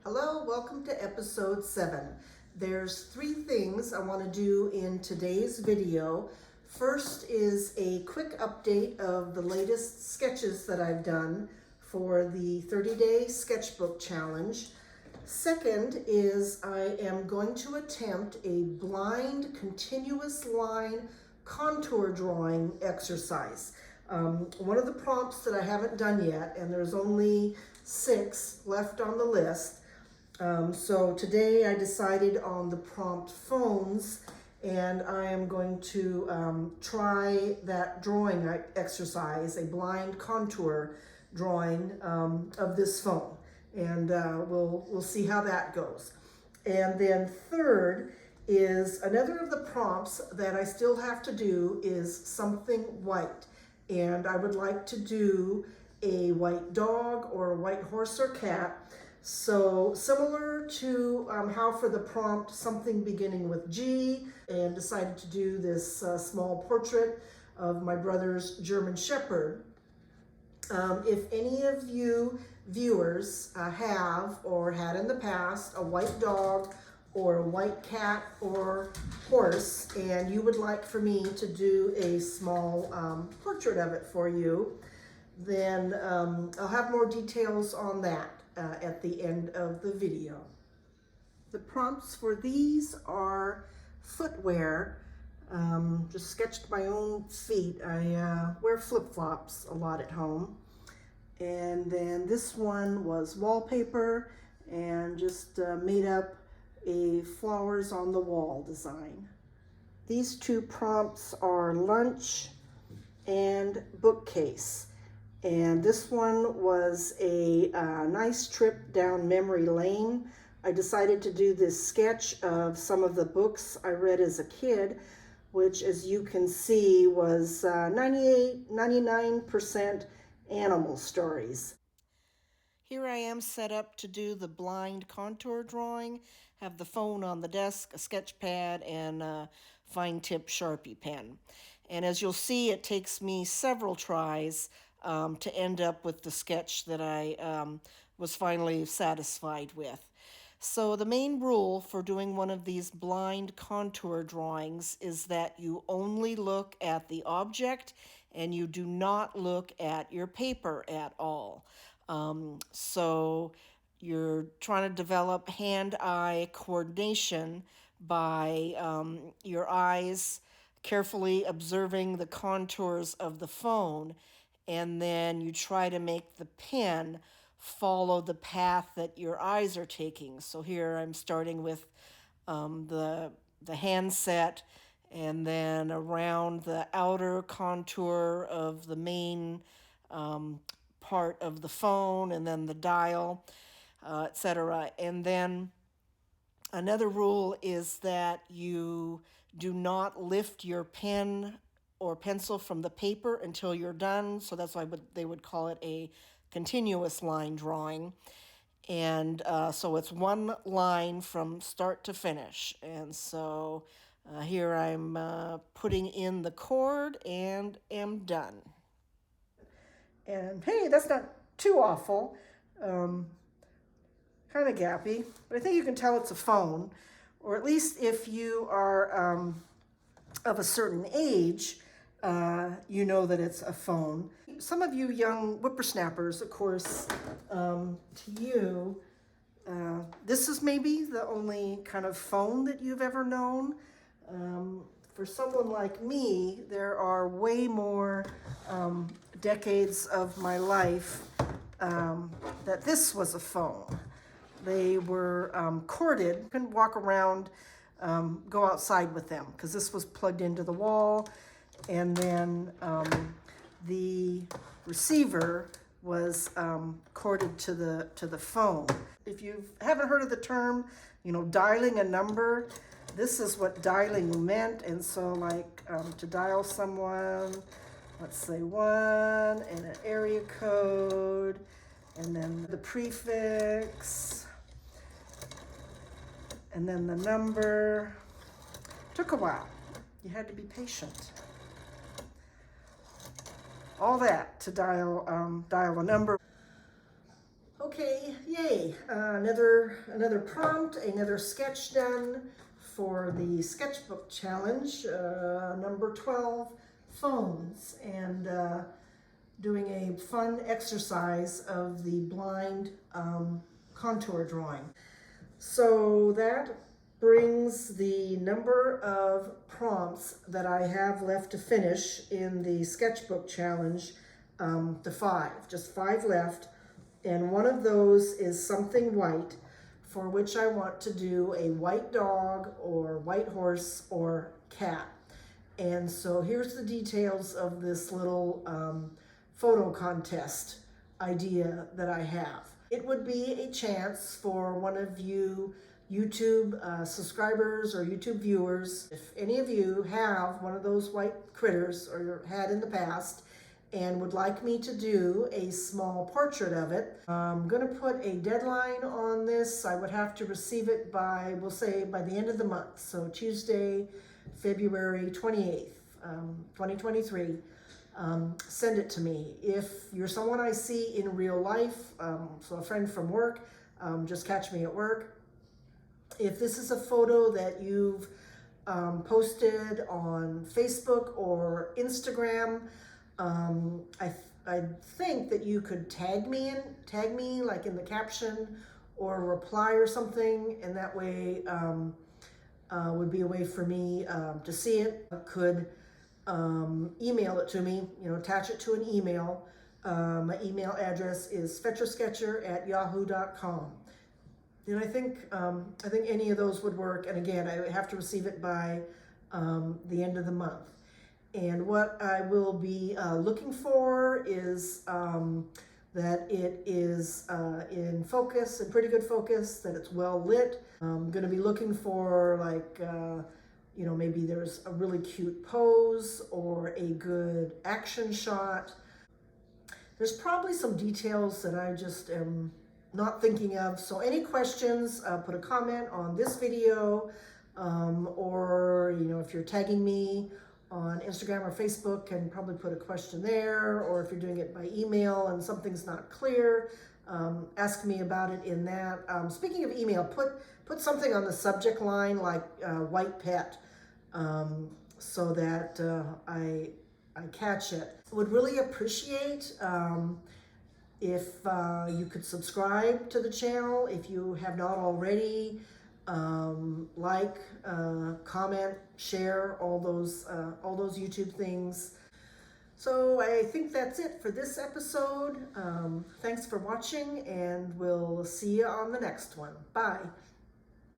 Hello, welcome to episode 7. There's 3 things I want to do in today's video. First is a quick update of the latest sketches that I've done for the 30-day sketchbook challenge. Second is I am going to attempt a blind continuous line contour drawing exercise. One of the prompts that I haven't done yet, and there's only 6 left on the list. So today I decided on the prompt phones, and I am going to try that drawing exercise, a blind contour drawing of this phone, and we'll see how that goes. And then third is another of the prompts that I still have to do is something white, and I would like to do a white dog or a white horse or cat. So similar to how for the prompt something beginning with G, and decided to do this small portrait of my brother's German Shepherd. If any of you viewers have or had in the past a white dog or a white cat or horse, and you would like for me to do a small portrait of it for you, then I'll have more details on that at the end of the video. The prompts for these are footwear. Just sketched my own feet. I wear flip-flops a lot at home. And then this one was wallpaper, and just made up a flowers on the wall design. These 2 prompts are lunch and bookcase. And this one was a nice trip down memory lane. I decided to do this sketch of some of the books I read as a kid, which, as you can see, was 99% animal stories. Here I am set up to do the blind contour drawing. Have the phone on the desk, a sketch pad, and a fine tip Sharpie pen. And as you'll see, it takes me several tries to end up with the sketch that I was finally satisfied with. So the main rule for doing one of these blind contour drawings is that you only look at the object and you do not look at your paper at all. So you're trying to develop hand-eye coordination by your eyes carefully observing the contours of the phone, and then you try to make the pen follow the path that your eyes are taking. So here I'm starting with the handset, and then around the outer contour of the main part of the phone, and then the dial, etc. And then another rule is that you do not lift your pen or pencil from the paper until you're done. So that's why they would call it a continuous line drawing. And so it's one line from start to finish. And so here I'm putting in the cord and am done. And hey, that's not too awful. Kind of gappy, but I think you can tell it's a phone, or at least if you are of a certain age, you know that it's a phone. Some of you young whippersnappers, of course, to you, this is maybe the only kind of phone that you've ever known. For someone like me, there are way more decades of my life that this was a phone. They were corded. You couldn't walk around, go outside with them, because this was plugged into the wall, and then the receiver was corded to the phone. If you haven't heard of the term, dialing a number, this is what dialing meant. And so, like, to dial someone, let's say 1 and an area code, and then the prefix, and then the number. Took a while. You had to be patient. All that to dial a number. Okay, Yay, another prompt, another sketch done for the Sketchbook challenge, number 12, phones, and doing a fun exercise of the blind contour drawing. So that brings the number of prompts that I have left to finish in the Sketchbook challenge to 5, just 5 left. And one of those is something white, for which I want to do a white dog or white horse or cat. And so here's the details of this little photo contest idea that I have. It would be a chance for one of you YouTube subscribers or YouTube viewers, if any of you have one of those white critters or had in the past and would like me to do a small portrait of it. I'm going to put a deadline on this. I would have to receive it by, we'll say, by the end of the month. So Tuesday, February 28th, 2023. Send it to me. If you're someone I see in real life, so a friend from work, just catch me at work. If this is a photo that you've posted on Facebook or Instagram, I think that you could tag me like in the caption or reply or something, and that way would be a way for me to see it. I could email it to me, attach it to an email. My email address is fetchersketcher@yahoo.com. And I think any of those would work. And again, I have to receive it by the end of the month. And what I will be looking for is that it is in focus, in pretty good focus, that it's well lit. I'm going to be looking for like, maybe there's a really cute pose or a good action shot. There's probably some details that I just am not thinking of. So any questions, put a comment on this video, or if you're tagging me on Instagram or Facebook, and probably put a question there, or if you're doing it by email and something's not clear, ask me about it in that. Speaking of email, put something on the subject line like white pet, so that I catch it. Would really appreciate if you could subscribe to the channel if you have not already. Like, comment, share, all those YouTube things. So I think that's it for this episode. Thanks for watching, and we'll see you on the next one. Bye.